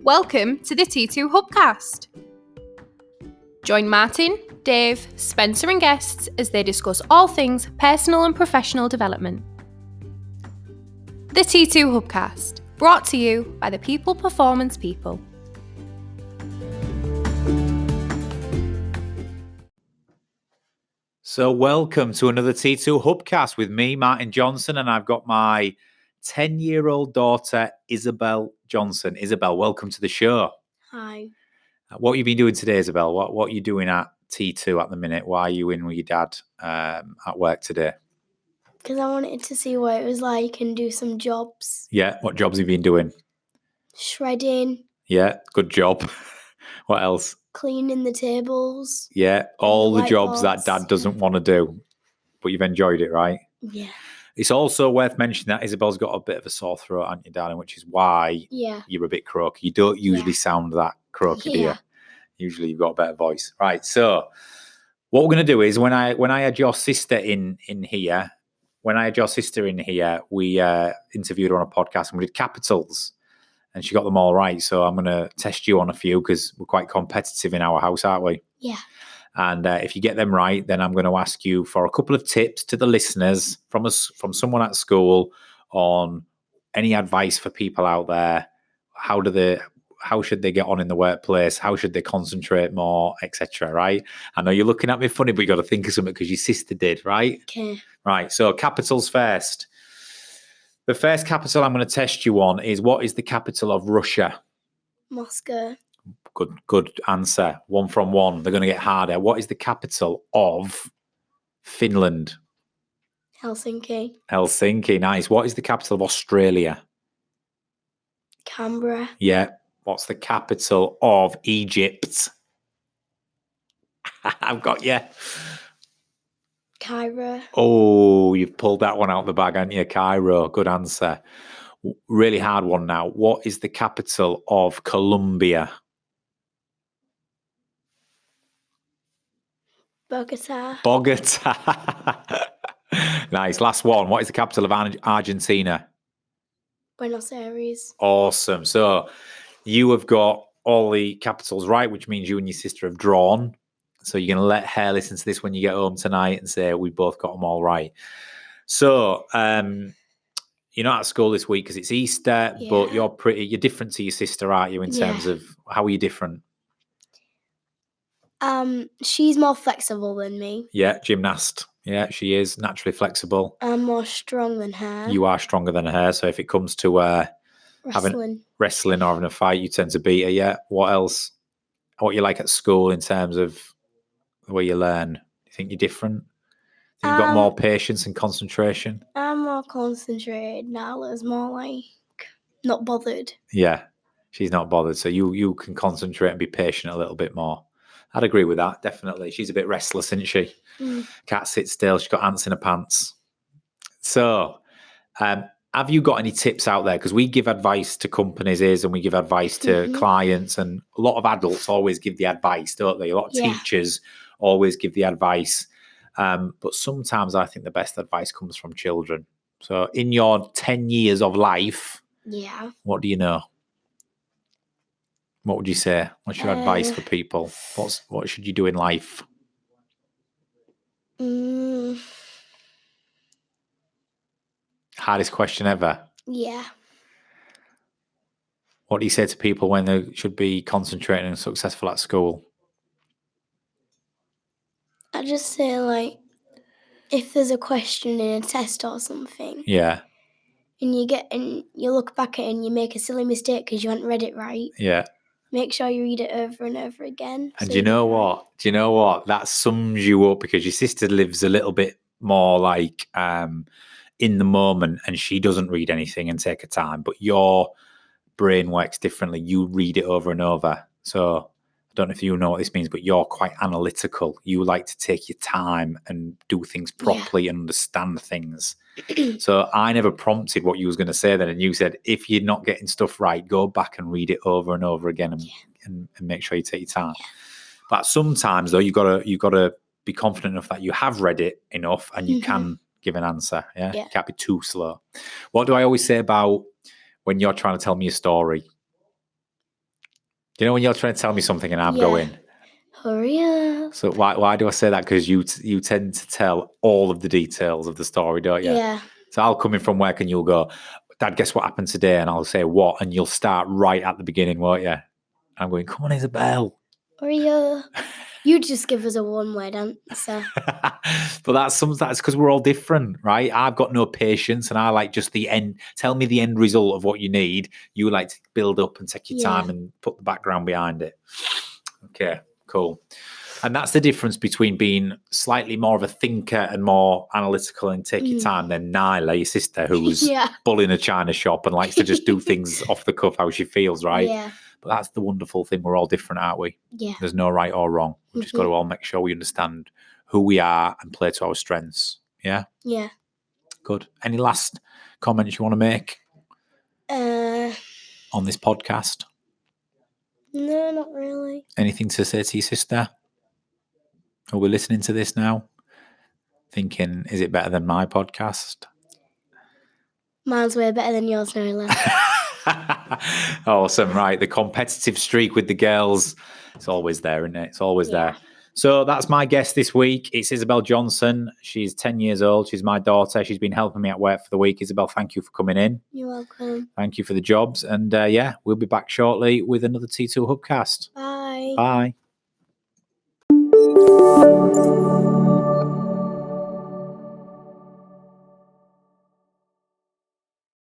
Welcome to the T2 Hubcast. Join Martin, Dave, Spencer and guests as they discuss all things personal and professional development. The T2 Hubcast, brought to you by the People Performance People. So welcome to another T2 Hubcast with me, Martin Johnson, and I've got my 10-year-old daughter, Isabel Johnson. Isabel, welcome to the show. Hi. What have you been doing today, Isabel? What are you doing at T2 at the minute? Why are you in with your dad at work today? Because I wanted to see what it was like and do some jobs. Yeah, what jobs have you been doing? Shredding. Yeah, good job. What else? Cleaning the tables. Yeah, all the jobs that whiteboards. dad doesn't want to do, but you've enjoyed it, right? Yeah. It's also worth mentioning that Isabel's got a bit of a sore throat, haven't you, darling? Which is why you're a bit croaky. You don't usually sound that croaky, do you? Usually you've got a better voice. Right, so what we're going to do is when I had your sister in here, we interviewed her on a podcast and we did capitals. And she got them all right. So I'm going to test you on a few because we're quite competitive in our house, aren't we? Yeah. And if you get them right, then I'm going to ask you for a couple of tips to the listeners from someone at school on any advice for people out there. How should they get on in the workplace? How should they concentrate more, etc. Right? I know you're looking at me funny, but you got to think of something because your sister did, right? Okay. Right. So capitals first. The first capital I'm going to test you on is, what is the capital of Russia? Moscow. Good answer. 1 from 1. They're going to get harder. What is the capital of Finland? Helsinki. Helsinki. Nice. What is the capital of Australia? Canberra. Yeah. What's the capital of Egypt? I've got you. Cairo. Oh, you've pulled that one out of the bag, haven't you? Cairo. Good answer. Really hard one now. What is the capital of Colombia? Bogota. Nice. Last one. What is the capital of Argentina? Buenos Aires. Awesome. So you have got all the capitals right, which means you and your sister have drawn. So you're going to let her listen to this when you get home tonight and say, we both got them all right. So you're not at school this week because it's Easter, but you're different to your sister, aren't you, in terms of how are you different? She's more flexible than me. Yeah, gymnast. Yeah, she is naturally flexible. I'm more strong than her. You are stronger than her. So if it comes to wrestling or having a fight, you tend to beat her. Yeah. What else? What you like at school in terms of the way you learn? Do you think you're different? Think you've got more patience and concentration? I'm more concentrated. Nala's more like not bothered. Yeah, she's not bothered. So you can concentrate and be patient a little bit more. I'd agree with that, definitely. She's a bit restless, isn't she? Can't sit still. She's got ants in her pants. So have you got any tips out there? Because we give advice to companies and we give advice to clients, and a lot of adults always give the advice, don't they? A lot of teachers always give the advice. But sometimes I think the best advice comes from children. So in your 10 years of life, what do you know? What would you say? What's your advice for people? What should you do in life? Hardest question ever. Yeah. What do you say to people when they should be concentrating and successful at school? I just say, like, if there's a question in a test or something. Yeah. And you look back at it and you make a silly mistake because you hadn't read it right. Yeah. Make sure you read it over and over again. And do you know what? Do you know what? That sums you up because your sister lives a little bit more like in the moment, and she doesn't read anything and take her time. But your brain works differently. You read it over and over. So I don't know if you know what this means, but you're quite analytical. You like to take your time and do things properly and understand things. So I never prompted what you was going to say then, and you said, if you're not getting stuff right, go back and read it over and over again and make sure you take your time. But sometimes though, you gotta be confident enough that you have read it enough and you can give an answer. Yeah, you can't be too slow. What do I always say about when you're trying to tell me a story? Do you know when you're trying to tell me something and I'm Yeah. going? Hurry up. So why do I say that? Because you tend to tell all of the details of the story, don't you? Yeah. So I'll come in from work and you'll go, Dad, guess what happened today? And I'll say, what? And you'll start right at the beginning, won't you? I'm going, come on, Isabel. Hurry up. You just give us a one-word answer. But that's because we're all different, right? I've got no patience and I like just the end. Tell me the end result of what you need. You like to build up and take your time and put the background behind it. Okay, cool. And that's the difference between being slightly more of a thinker and more analytical and take your time than Nyla, your sister, who's bullying a china shop and likes to just do things off the cuff how she feels, right? Yeah. But that's the wonderful thing. We're all different, aren't we? Yeah. There's no right or wrong. We've just got to all make sure we understand who we are and play to our strengths. Yeah? Yeah. Good. Any last comments you want to make on this podcast? No, not really. Anything to say to your sister? Are we listening to this now? Thinking, is it better than my podcast? Mine's way better than yours, Nola. Awesome, right? The competitive streak with the girls, it's always there, isn't it? It's always there. So that's my guest this week. It's Isabel Johnson. She's 10 years old. She's my daughter. She's been helping me at work for the week. Isabel, thank you for coming in. You're welcome. Thank you for the jobs. And we'll be back shortly with another T2 Hubcast. Bye. Bye.